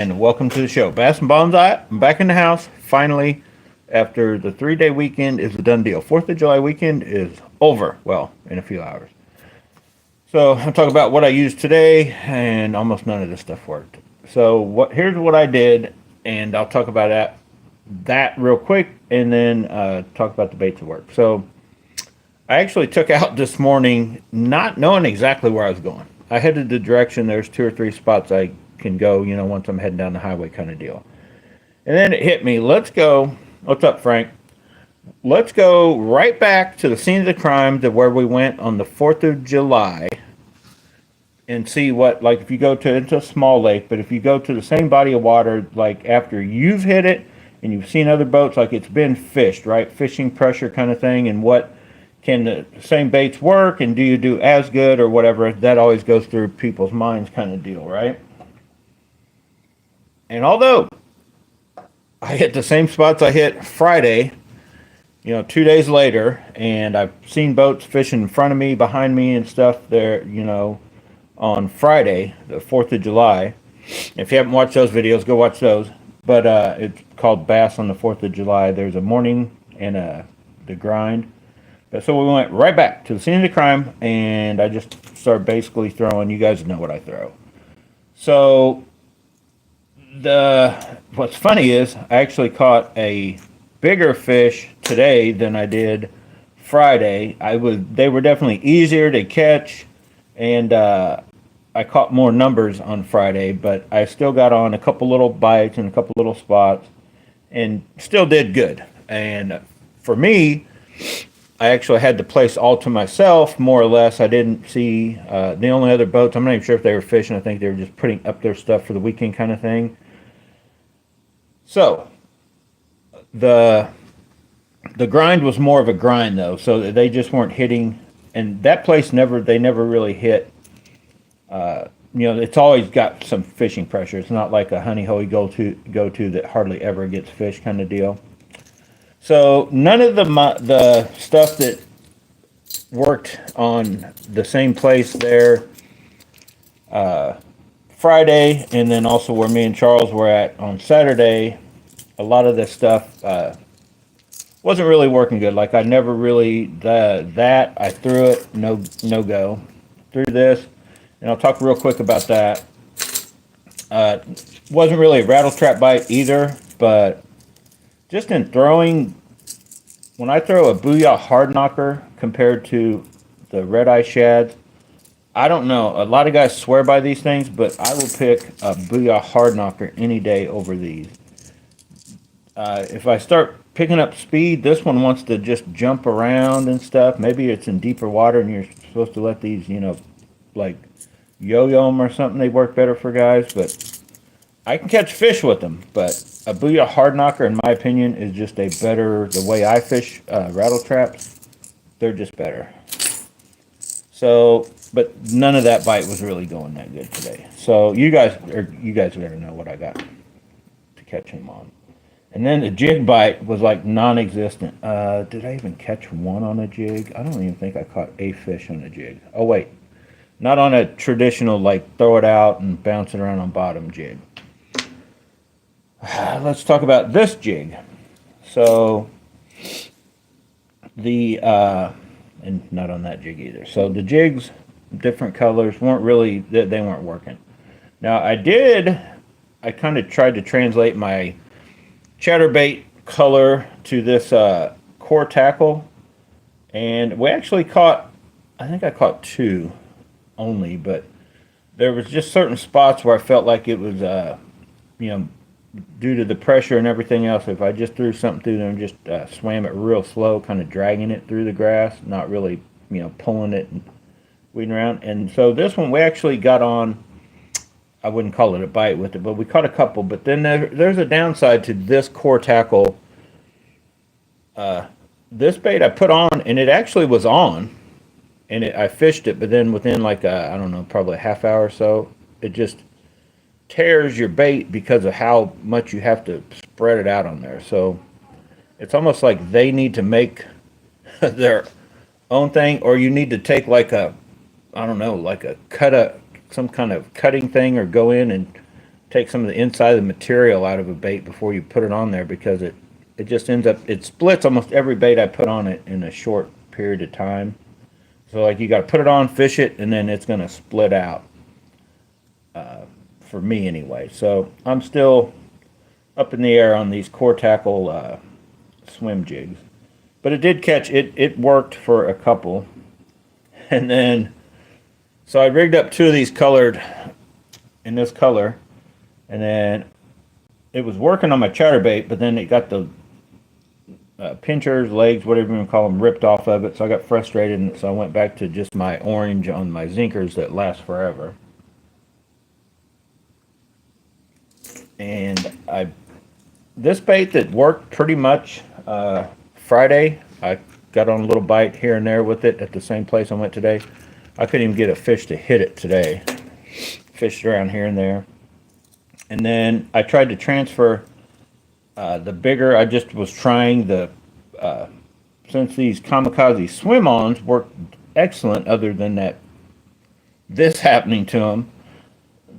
and welcome to the show. Bass and Bonsai, I'm back in the house finally. After the 3 day weekend is a done deal. 4th of July weekend is over, well, in a few hours. So I'll talk about what I used today, and almost none of this stuff worked. So here's what I did, and I'll talk about that real quick, and then talk about the baits that work. So I actually took out this morning not knowing exactly where I was going. I headed the direction, there's 2 or 3 spots I can go, once I'm heading down the highway kind of deal. And then it hit me, let's go. What's up, Frank? Let's go right back to the scene of the crime, to where we went on the 4th of July, and see what, like, if you go to, it's a small lake, but if you go to the same body of water, like after you've hit it and you've seen other boats, like it's been fished, right? Fishing pressure kind of thing, and what can the same baits work, and do you do as good or whatever? That always goes through people's minds kind of deal, right? And although I hit the same spots I hit Friday, 2 days later, and I've seen boats fishing in front of me, behind me, and stuff there, on Friday, the 4th of July. If you haven't watched those videos, go watch those. But it's called Bass on the 4th of July. There's a morning and the grind. So we went right back to the scene of the crime, and I just started basically throwing. You guys know what I throw. So what's funny is I actually caught a bigger fish today than I did Friday. They were definitely easier to catch, and I caught more numbers on Friday, but I still got on a couple little bites and a couple little spots, and still did good. And for me, I actually had the place all to myself, more or less. I didn't see the only other boats. I'm not even sure if they were fishing. I think they were just putting up their stuff for the weekend kind of thing. So the grind was more of a grind, though, so they just weren't hitting. And that place they never really hit. It's always got some fishing pressure. It's not like a honey hole you go to that hardly ever gets fish kind of deal. So none of the stuff that worked on the same place there Friday, and then also where me and Charles were at on Saturday, a lot of this stuff wasn't really working good. Like I never really I threw it, no go. Threw this, and I'll talk real quick about that. Wasn't really a rattle trap bite either, but just in throwing, when I throw a Booyah hard knocker compared to the red eye shads, I don't know. A lot of guys swear by these things, but I will pick a Booyah hard knocker any day over these. If I start picking up speed, this one wants to just jump around and stuff. Maybe it's in deeper water and you're supposed to let these, like yo-yo them or something. They work better for guys, but I can catch fish with them. But a Booyah hard knocker, in my opinion, is just the way I fish rattle traps. They're just better. So, but none of that bite was really going that good today. So you guys better know what I got to catch him on. And then the jig bite was like non-existent. Did I even catch one on a jig? I don't even think I caught a fish on a jig. Oh wait, not on a traditional like throw it out and bounce it around on bottom jig. Let's talk about this jig. So and not on that jig either. So the jigs, different colors, they weren't working. Now I kind of tried to translate my chatterbait color to this core tackle, and we actually I think I caught 2 only, but there was just certain spots where I felt like it was due to the pressure and everything else, if I just threw something through there and just swam it real slow, kind of dragging it through the grass, not really pulling it and weeding around. And so this one we actually got on, I wouldn't call it a bite with it, but we caught a couple. But then there's a downside to this core tackle. This bait I put on, and it actually was on, and I fished it, but then within like I don't know, probably a half hour or so, it just tears your bait because of how much you have to spread it out on there. So it's almost like they need to make their own thing, or you need to take like I don't know, like some kind of cutting thing, or go in and take some of the inside of the material out of a bait before you put it on there, because it just ends up, it splits almost every bait I put on it in a short period of time. So like you got to put it on, fish it, and then it's going to split out, for me anyway. So I'm still up in the air on these core tackle swim jigs, but it did catch it. It worked for a couple, and then so I rigged up two of these colored in this color, and then it was working on my chatterbait, but then it got the pinchers, legs, whatever you want to call them, ripped off of it. So I got frustrated, and so I went back to just my orange on my Zinkers that last forever. And this bait that worked pretty much Friday, I got on a little bite here and there with it at the same place I went today. I couldn't even get a fish to hit it today. Fished around here and there. And then I tried to transfer the bigger. I just was trying the, since these Kamikaze swim-ons worked excellent other than this happening to them.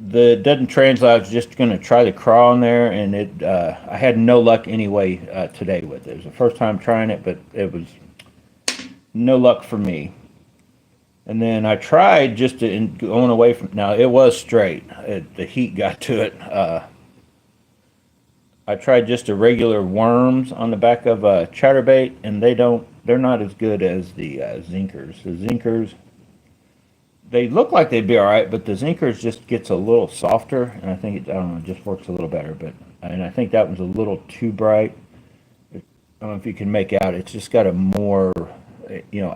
The doesn't translate. I was just going to try the craw in there, and I had no luck anyway today with it. It was the first time trying it, but it was no luck for me. And then I tried just to going away from. Now it was straight. The heat got to it. I tried just a regular worms on the back of a chatterbait, and they're not as good as the Zinkers. The Zinkers, they look like they'd be all right, but the Zinkers just gets a little softer, and I think I don't know, it just works a little better. And I think that one's a little too bright. I don't know if you can make out. It's just got a more,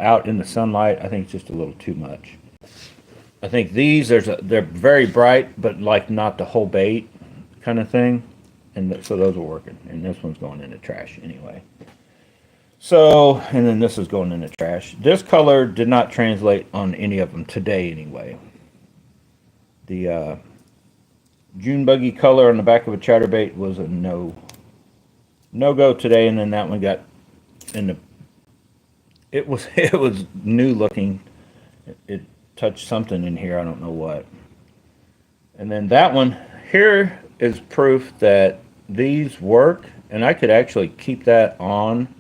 out in the sunlight. I think it's just a little too much. I think these they're very bright, but like not the whole bait kind of thing, and so those are working. And this one's going in the trash anyway. So, and then this is going in the trash. This color did not translate on any of them today anyway. The June buggy color on the back of a chatterbait was a no-go today, and then that one got in the, it was new looking. It touched something in here, I don't know what. And then that one here is proof that these work, and I could actually keep that on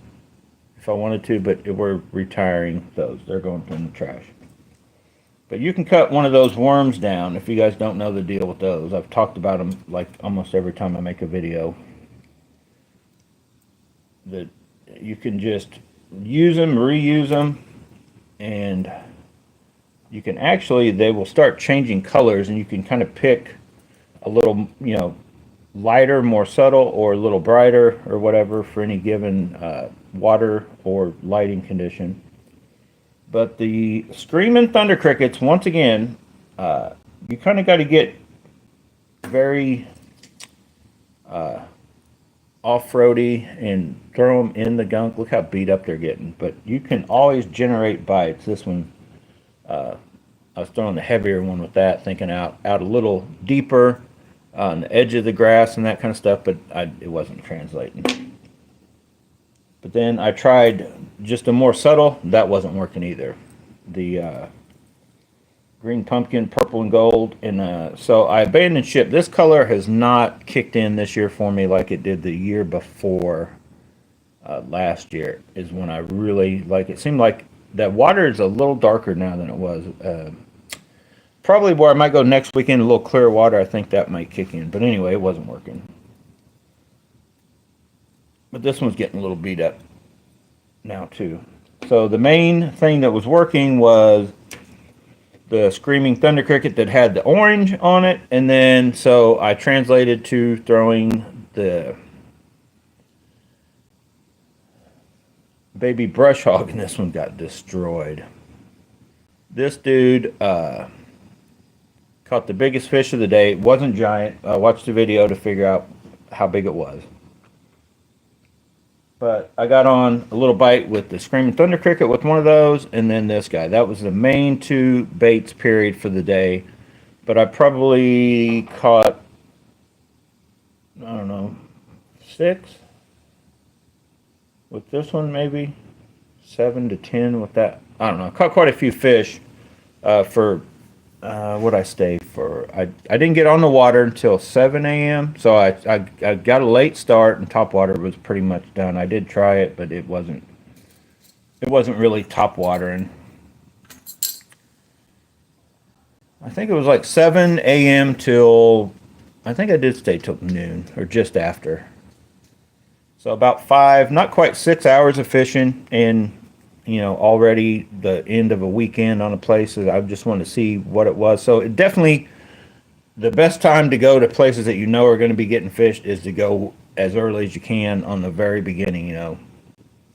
if I wanted to, but we're retiring those. They're going in the trash. But you can cut one of those worms down if you guys don't know the deal with those. I've talked about them like almost every time I make a video. That you can just use them, reuse them, and you can actually, they will start changing colors, and you can kind of pick a little, lighter, more subtle, or a little brighter, or whatever for any given water or lighting condition. But the Screaming Thunder Crickets, once again, you kind of got to get very off-roady and throw them in the gunk. Look how beat up they're getting. But you can always generate bites. This one, I was throwing the heavier one with that, thinking out a little deeper on the edge of the grass and that kind of stuff, but it wasn't translating. But then I tried just a more subtle. That wasn't working either. The green pumpkin, purple and gold, and so I abandoned ship. This color has not kicked in this year for me like it did the year before. Last year is when I really like it. Seemed like that water is a little darker now than it was. Probably where I might go next weekend, a little clear water. I think that might kick in. But anyway, it wasn't working. But this one's getting a little beat up now too. So the main thing that was working was the Screaming Thunder Cricket that had the orange on it. And then so I translated to throwing the Baby Brush Hog, and this one got destroyed. This dude caught the biggest fish of the day. It wasn't giant. I watched the video to figure out how big it was. But I got on a little bite with the Screaming Thunder Cricket with one of those, and then this guy. That was the main two baits, period, for the day. But I probably caught, I don't know, 6 with this one, maybe 7 to 10 with that. I don't know. I caught quite a few fish for, what'd I stay, for I didn't get on the water until 7 a.m. So I got a late start, and top water was pretty much done. I did try it, but it wasn't really top watering. I think it was like 7 a.m. till, I think I did stay till noon or just after. So about 5, not quite 6 hours of fishing, and already the end of a weekend on a place that I just wanted to see what it was. So it definitely, the best time to go to places that are going to be getting fished is to go as early as you can on the very beginning,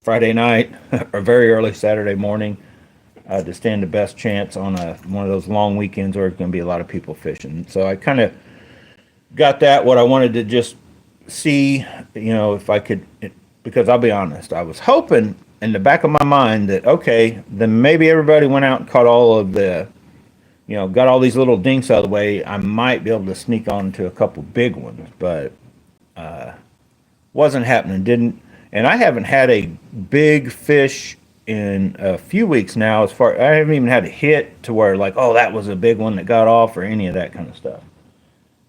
Friday night or very early Saturday morning, to stand the best chance on one of those long weekends where it's going to be a lot of people fishing. So I kind of got what I wanted to just see, if I could, because I'll be honest, I was hoping in the back of my mind that, okay, then maybe everybody went out and caught all of got all these little dinks out of the way. I might be able to sneak on to a couple big ones, but wasn't happening. Didn't, and I haven't had a big fish in a few weeks now. I haven't even had a hit to where like, oh, that was a big one that got off or any of that kind of stuff.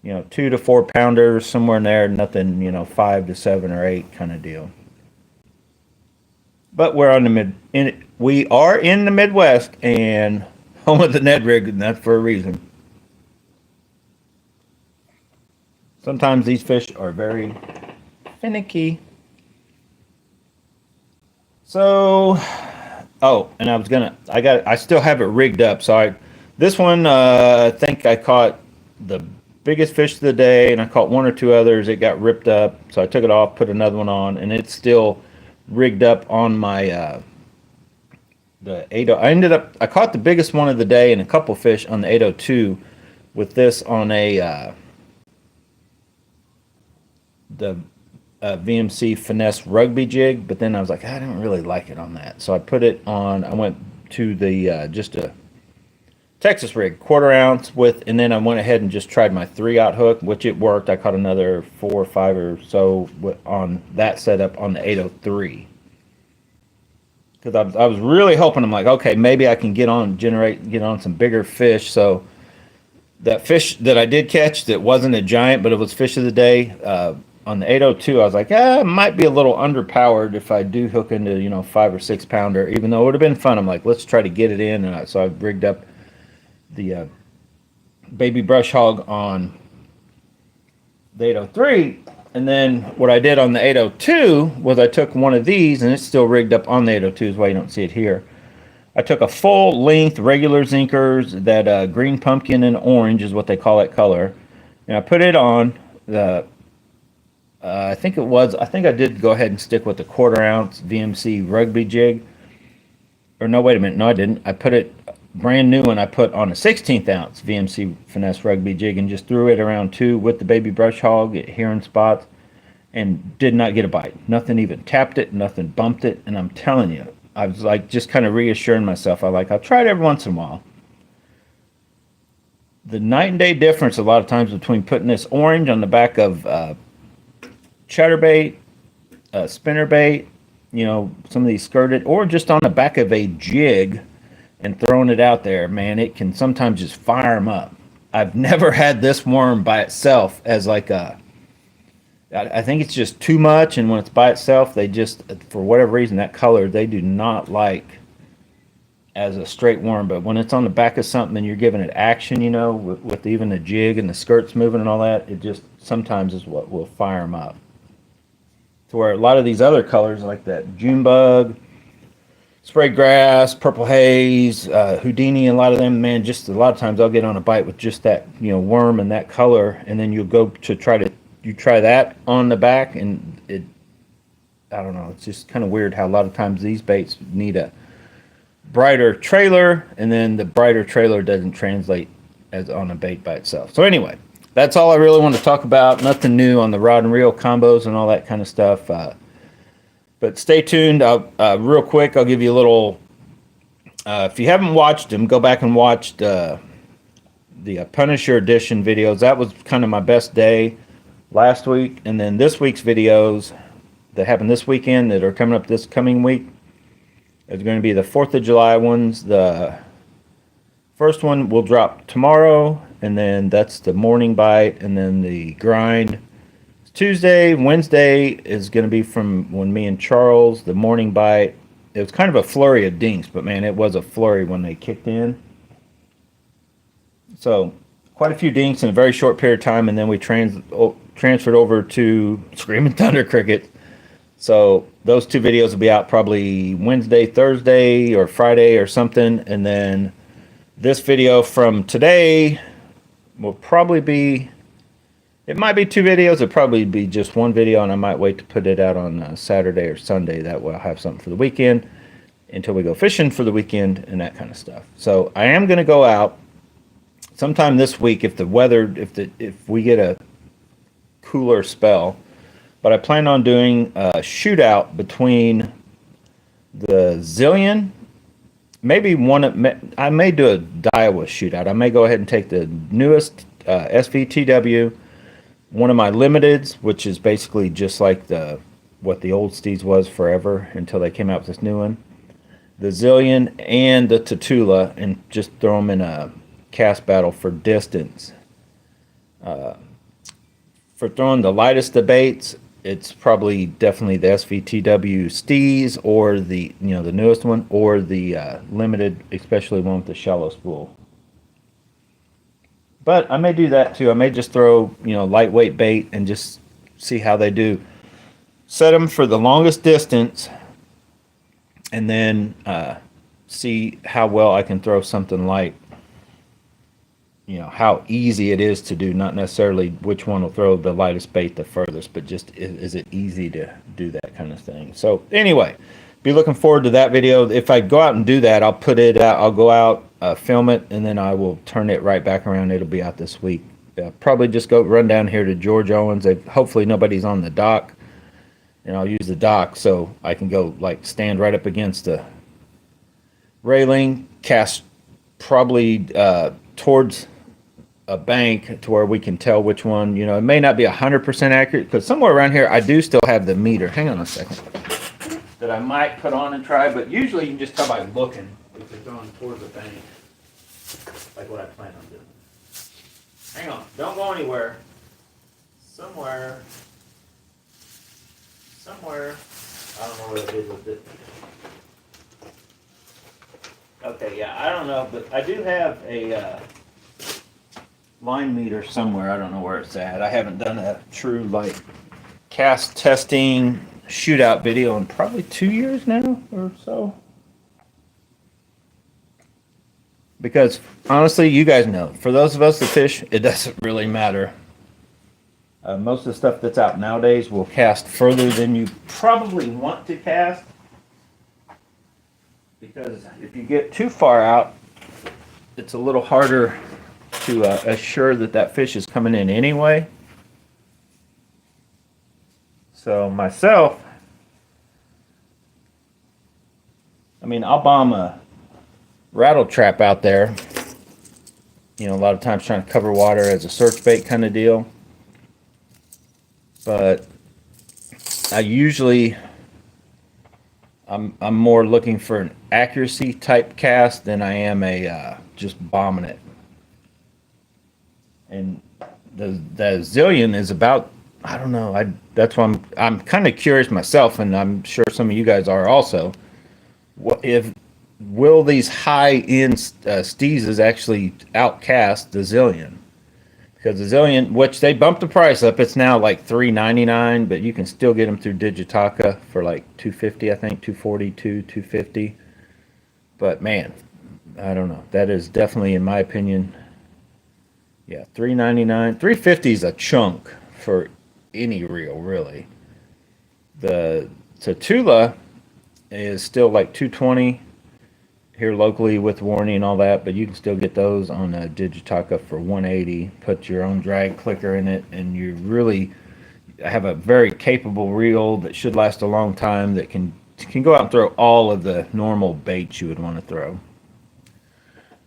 2 to 4 pounders somewhere in there, nothing, 5 to 7 or 8 kind of deal. But we are in the Midwest and home of the Ned rig, and that's for a reason. Sometimes these fish are very finicky. So, and I still have it rigged up. So this one, I think I caught the biggest fish of the day, and I caught 1 or 2 others. It got ripped up, so I took it off, put another one on, and it's still rigged up on my the 80. I caught the biggest one of the day and a couple fish on the 802 with this on the VMC Finesse rugby jig, but then I was like, I don't really like it on that, so I put it on. I went to the just a Texas rig, 1/4 ounce with, and then I went ahead and just tried my 3/0 hook, which it worked. I caught another 4 or 5 or so on that setup on the 803. Because I was really hoping, I'm like, okay, maybe I can get on some bigger fish. So that fish that I did catch that wasn't a giant, but it was fish of the day, on the 802, I was like, it might be a little underpowered if I do hook into 5 or 6 pounder, even though it would have been fun. I'm like, let's try to get it in. And so I rigged up the baby brush hog on the 803, and then what I did on the 802 was I took one of these, and it's still rigged up on the 802, is why you don't see it here. I took a full length regular Zinkers, that green pumpkin and orange is what they call that color, and I put it on the I think I did go ahead and stick with the 1/4 ounce VMC rugby jig. Or no, wait a minute, no I didn't. I put it brand new, and I put on a 16th ounce VMC Finesse rugby jig and just threw it around too with the baby brush hog at heron spots, and did not get a bite. Nothing even tapped it, nothing bumped it, and I'm telling you, I was like just kind of reassuring myself. I'll try it every once in a while. The night and day difference a lot of times between putting this orange on the back of chatterbait, spinnerbait, some of these skirted, or just on the back of a jig and throwing it out there, man, it can sometimes just fire them up. I've never had this worm by itself as like I think it's just too much, and when it's by itself, they just, for whatever reason, that color, they do not like as a straight worm. But when it's on the back of something and you're giving it action, with even the jig and the skirts moving and all that, it just sometimes is what will fire them up. To where a lot of these other colors, like that June bug, spray grass, purple haze, Houdini, and a lot of them, man, just a lot of times I'll get on a bite with just that, worm and that color, and then you'll go to try that on the back, and I don't know, it's just kind of weird how a lot of times these baits need a brighter trailer, and then the brighter trailer doesn't translate as on a bait by itself. So anyway, that's all I really want to talk about. Nothing new on the rod and reel combos and all that kind of stuff. But stay tuned. Real quick, I'll give you a little. If you haven't watched them, go back and watch the Punisher Edition videos. That was kind of my best day last week. And then this week's videos that happened this weekend that are coming up this coming week is going to be the 4th of July ones. The first one will drop tomorrow, and then that's the morning bite, and then the grind Tuesday. Wednesday is going to be from when me and Charles, the morning bite. It was kind of a flurry of dinks, but man, it was a flurry when they kicked in. So quite a few dinks in a very short period of time, and then we transferred over to Screaming Thunder Cricket. So those two videos will be out probably Wednesday, Thursday, or Friday or something, and then this video from today will probably be, it might be two videos, it'll probably be just one video, and I might wait to put it out on Saturday or Sunday. That way I'll have something for the weekend until we go fishing for the weekend and that kind of stuff. So I am going to go out sometime this week if the weather, if we get a cooler spell. But I plan on doing a shootout between the Zillion, maybe I may do a Daiwa shootout. I may go ahead and take the newest SVTW, one of my limiteds, which is basically just like what the old Steez was forever until they came out with this new one, the Zillion and the Tatula, and just throw them in a cast battle for distance. For throwing the lightest of baits, it's probably definitely the SVTW Steez, or the the newest one, or the limited, especially one with the shallow spool. But I may do that too. I may just throw lightweight bait and just see how they do. Set them for the longest distance, and then see how well I can throw something light. How easy it is to do, not necessarily which one will throw the lightest bait the furthest, but just is it easy to do that kind of thing. So anyway, be looking forward to that video. If I go out and do that, I'll put it out, I'll go out, film it, and then I will turn it right back around. It'll be out this week. Probably just go run down here to George Owens. Hopefully nobody's on the dock, and I'll use the dock so I can go stand right up against the railing, cast probably towards a bank to where we can tell which one. It may not be 100% accurate, because somewhere around here I do still have the meter. Hang on a second. That I might put on and try, but usually you can just tell by looking if they're going towards the bank, like what I plan on doing. Hang on, don't go anywhere. Somewhere, I don't know what it is with it. Okay, yeah, I don't know, but I do have a line meter somewhere. I don't know where it's at. I haven't done a true cast testing shootout video in probably 2 years now or so. Because honestly, you guys know, for those of us that fish, it doesn't really matter. Most of the stuff that's out nowadays will cast further than you probably want to cast. Because if you get too far out, it's a little harder to assure that fish is coming in anyway. So myself, I'll bomb a rattle trap out there. A lot of times trying to cover water as a search bait kind of deal. But I usually, I'm more looking for an accuracy type cast than I am a just bombing it. And the Zillion is about, I don't know, that's why I'm kind of curious myself, and I'm sure some of you guys are also. Will these high-end Steezes actually outcast the Zillion? Because the Zillion, which they bumped the price up, it's now $3.99, but you can still get them through Digitaka for $250, I think, $242, $250. But man, I don't know. That is definitely, in my opinion, yeah, $3.99. $3.50 is a chunk for any reel, really. The Tatula is still $220 here locally with warranty and all that, but you can still get those on Digitaka for $180. Put your own drag clicker in it, and you really have a very capable reel that should last a long time, that can go out and throw all of the normal baits you would want to throw.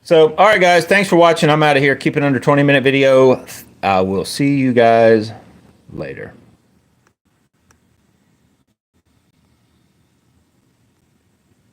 So, all right, guys, thanks for watching. I'm out of here. Keep it under 20-minute video. I will see you guys later.